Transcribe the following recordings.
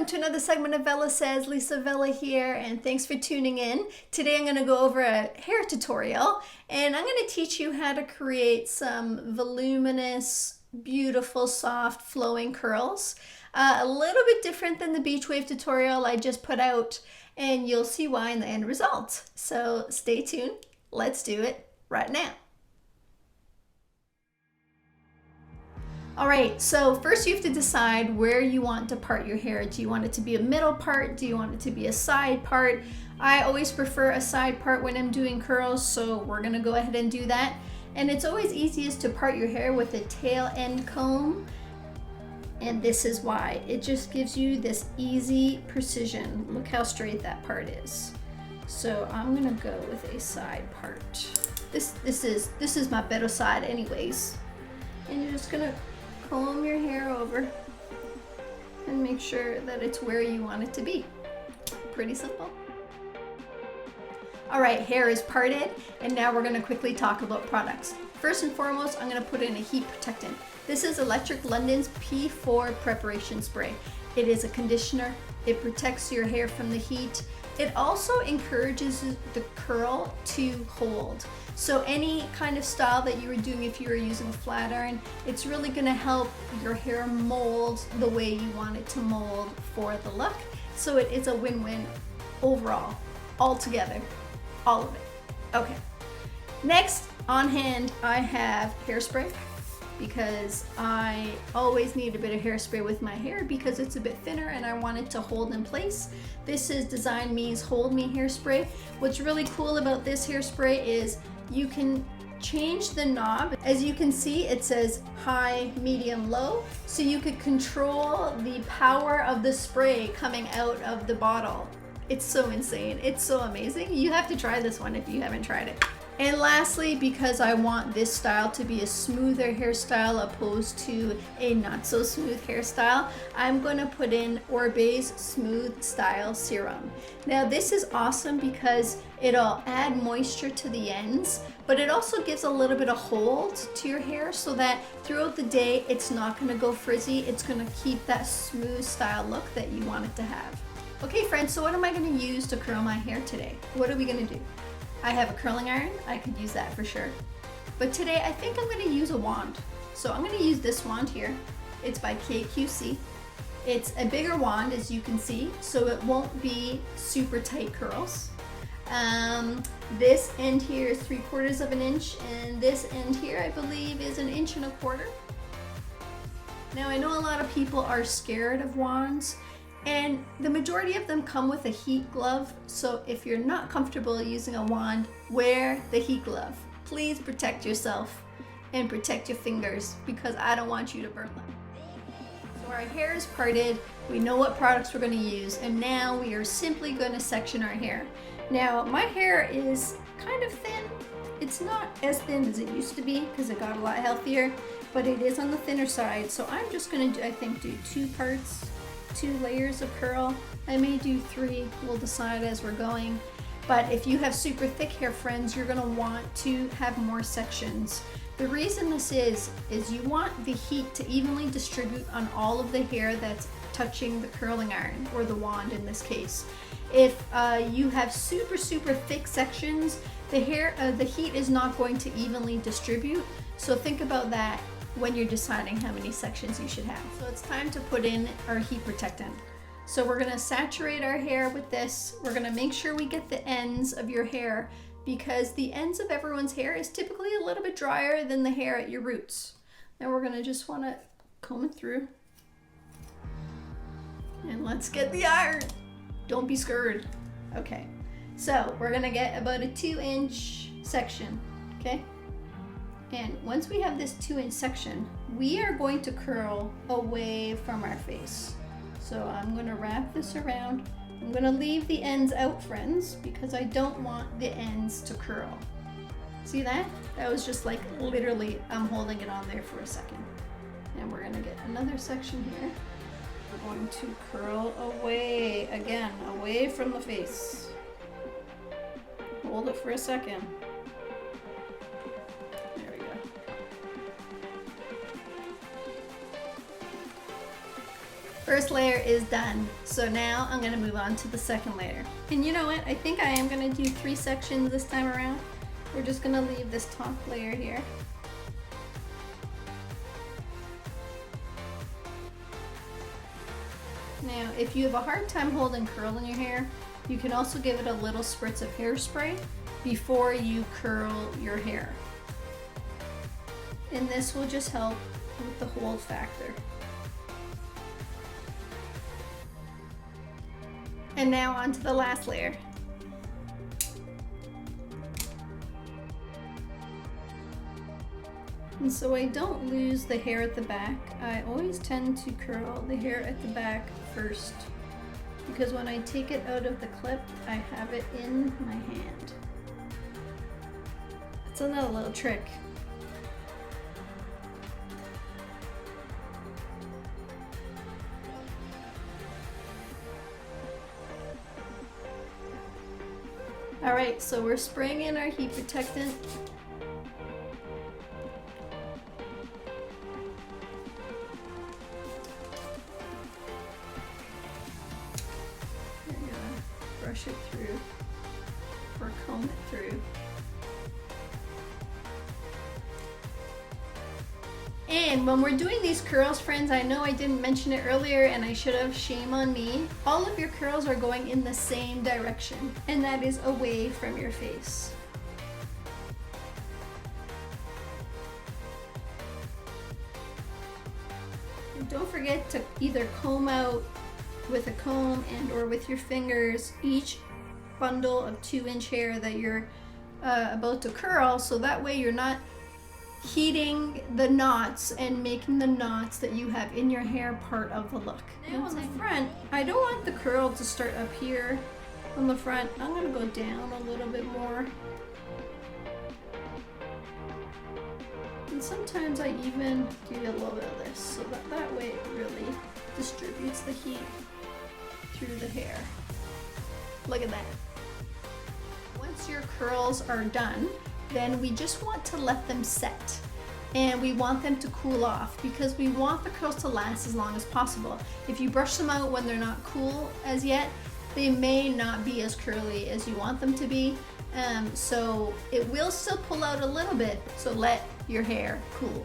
welcome to another segment of Vella Says. Lisa Vella here, and thanks for tuning in. Today I'm going to go over a hair tutorial, and I'm going to teach you how to create some voluminous, beautiful, soft, flowing curls. A little bit different than the beach wave tutorial I just put out, and you'll see why in the end result. So stay tuned. Let's do it right now. All right, so first you have to decide where you want to part your hair. Do you want it to be a middle part? Do you want it to be a side part? I always prefer a side part when I'm doing curls, so we're gonna go ahead and do that. And it's always easiest to part your hair with a tail end comb. And this is why. It just gives you this easy precision. Look how straight that part is. So I'm gonna go with a side part. This is my better side anyways. And you're just gonna comb your hair over and make sure that it's where you want it to be. Pretty simple. All right, hair is parted, and now we're gonna quickly talk about products. First and foremost, I'm gonna put in a heat protectant. This is Electric London's P4 Preparation Spray. It is a conditioner. It protects your hair from the heat. It also encourages the curl to hold. So any kind of style that you were doing, if you were using a flat iron, it's really gonna help your hair mold the way you want it to mold for the look. So it is a win-win overall, all together, all of it. Okay, next on hand, I have hairspray, because I always need a bit of hairspray with my hair because it's a bit thinner and I want it to hold in place. This is Design Me's Hold Me hairspray. What's really cool about this hairspray is you can change the knob. As you can see, it says high, medium, low. So you could control the power of the spray coming out of the bottle. It's so insane. It's so amazing. You have to try this one if you haven't tried it. And lastly, because I want this style to be a smoother hairstyle opposed to a not so smooth hairstyle, I'm gonna put in 𝐒𝐫𝐳𝐸𝐴 Smooth Style Serum. Now this is awesome because it'll add moisture to the ends, but it also gives a little bit of hold to your hair so that throughout the day, it's not gonna go frizzy. It's gonna keep that smooth style look that you want it to have. Okay friends, so what am I gonna use to curl my hair today? What are we gonna do? I have a curling iron. I could use that for sure. But today I think I'm going to use a wand. So I'm going to use this wand here. It's by 𝐜𝐫𝐞𝐚. It's a bigger wand, as you can see, so it won't be super tight curls. This end here is 3/4 of an inch, and this end here I believe is 1.25 inches. Now I know a lot of people are scared of wands, and the majority of them come with a heat glove. So if you're not comfortable using a wand, wear the heat glove. Please protect yourself and protect your fingers because I don't want you to burn them. So our hair is parted, we know what products we're going to use, and now we are simply going to section our hair. Now my hair is kind of thin. It's not as thin as it used to be because it got a lot healthier, but it is on the thinner side. So I'm just going to, I think, do 2 parts. 2 layers of curl. I may do 3, we'll decide as we're going. But if you have super thick hair, friends, you're gonna want to have more sections. The reason this is you want the heat to evenly distribute on all of the hair that's touching the curling iron, or the wand in this case. If you have super thick sections, the heat is not going to evenly distribute. So think about that when you're deciding how many sections you should have. So it's time to put in our heat protectant. So we're gonna saturate our hair with this. We're gonna make sure we get the ends of your hair because the ends of everyone's hair is typically a little bit drier than the hair at your roots. Now we're gonna just wanna comb it through. And let's get the iron. Don't be scared. Okay, so we're gonna get about a 2-inch section, okay? And once we have this 2-inch section, we are going to curl away from our face. So I'm gonna wrap this around. I'm gonna leave the ends out, friends, because I don't want the ends to curl. See that? That was just like literally, I'm holding it on there for a second. And we're gonna get another section here. We're going to curl away, again, away from the face. Hold it for a second. There we go. First layer is done. So now I'm gonna move on to the second layer. And you know what? I think I am gonna do 3 sections this time around. We're just gonna leave this top layer here. Now, if you have a hard time holding curl in your hair, you can also give it a little spritz of hairspray before you curl your hair. And this will just help with the hold factor. And now on to the last layer. And so I don't lose the hair at the back. I always tend to curl the hair at the back first, because when I take it out of the clip, I have it in my hand. It's another little trick. All right, so we're spraying in our heat protectant. We're gonna brush it through or comb it through. And when we're doing these curls, friends, I know I didn't mention it earlier and I should have, shame on me. All of your curls are going in the same direction, and that is away from your face. And don't forget to either comb out with a comb and or with your fingers each bundle of 2-inch hair that you're about to curl, so that way you're not heating the knots and making the knots that you have in your hair part of the look. Now on the front, I don't want the curl to start up here on the front. I'm gonna go down a little bit more. And sometimes I even do a little bit of this, so that way it really distributes the heat through the hair. Look at that. Once your curls are done, then we just want to let them set, and we want them to cool off because we want the curls to last as long as possible. If you brush them out when they're not cool as yet, they may not be as curly as you want them to be. So it will still pull out a little bit, so let your hair cool.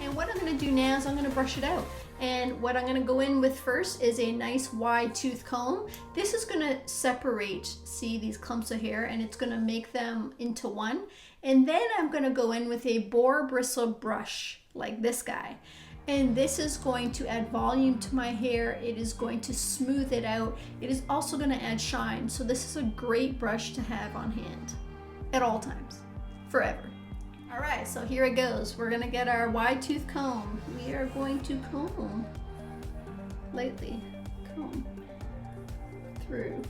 And what I'm going to do now is I'm going to brush it out. And what I'm going to go in with first is a nice wide tooth comb. This is going to separate, see, these clumps of hair, and it's going to make them into one. And then I'm going to go in with a boar bristle brush like this guy. And this is going to add volume to my hair. It is going to smooth it out. It is also going to add shine. So this is a great brush to have on hand at all times, forever. All right, so here it goes. We're gonna get our wide tooth comb. We are going to comb through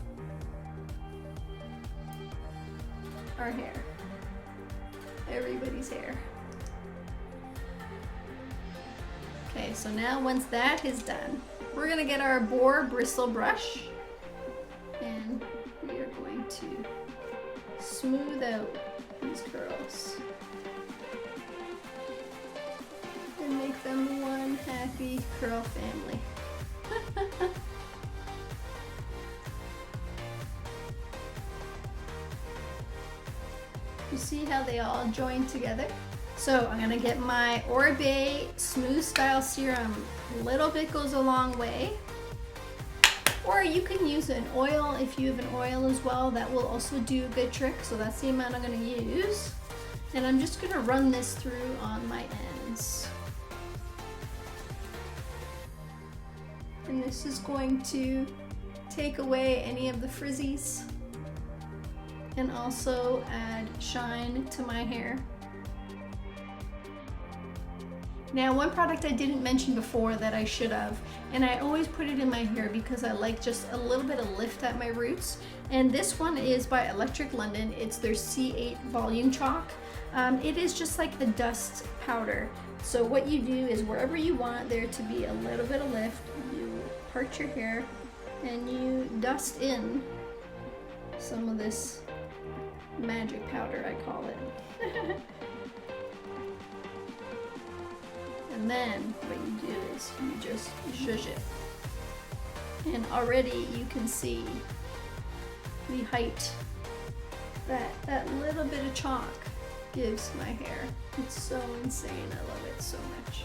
our hair, everybody's hair. Okay, so now once that is done, we're gonna get our boar bristle brush and we are going to smooth out these curls and make them one happy curl family. You see how they all join together? So I'm gonna get my 𝐒𝐫𝐳 Smooth Style Serum. A little bit goes a long way. Or you can use an oil if you have an oil as well. That will also do a good trick. So that's the amount I'm gonna use. And I'm just gonna run this through on my ends. And this is going to take away any of the frizzies and also add shine to my hair. Now, one product I didn't mention before that I should have, and I always put it in my hair because I like just a little bit of lift at my roots, and this one is by Electric London. It's their C8 Volume Chalk. It is just like the dust powder. So what you do is wherever you want there to be a little bit of lift, you part your hair and you dust in some of this magic powder, I call it. And then what you do is you just zhuzh it. And already you can see the height that that little bit of chalk gives my hair. It's so insane. I love it so much.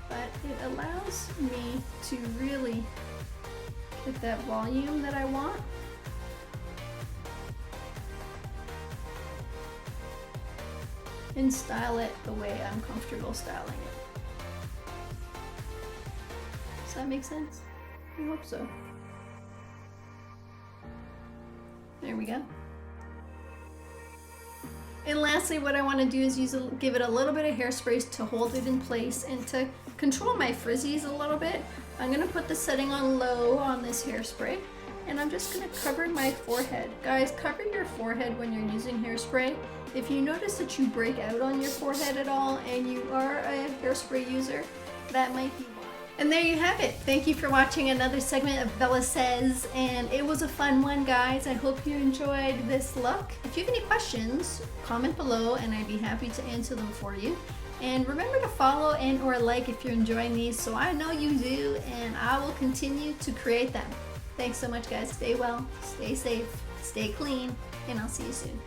But it allows me to really get that volume that I want. And style it the way I'm comfortable styling it. Does that make sense? I hope so. There we go. And lastly, what I want to do is give it a little bit of hairspray to hold it in place and to control my frizzies a little bit. I'm going to put the setting on low on this hairspray, and I'm just going to cover my forehead. Guys, cover your forehead when you're using hairspray. If you notice that you break out on your forehead at all and you are a hairspray user, that might be why. And there you have it. Thank you for watching another segment of VellaSays, and it was a fun one, guys. I hope you enjoyed this look. If you have any questions, comment below and I'd be happy to answer them for you. And remember to follow and or like if you're enjoying these, so I know you do, and I will continue to create them. Thanks so much, guys. Stay well, stay safe, stay clean, and I'll see you soon.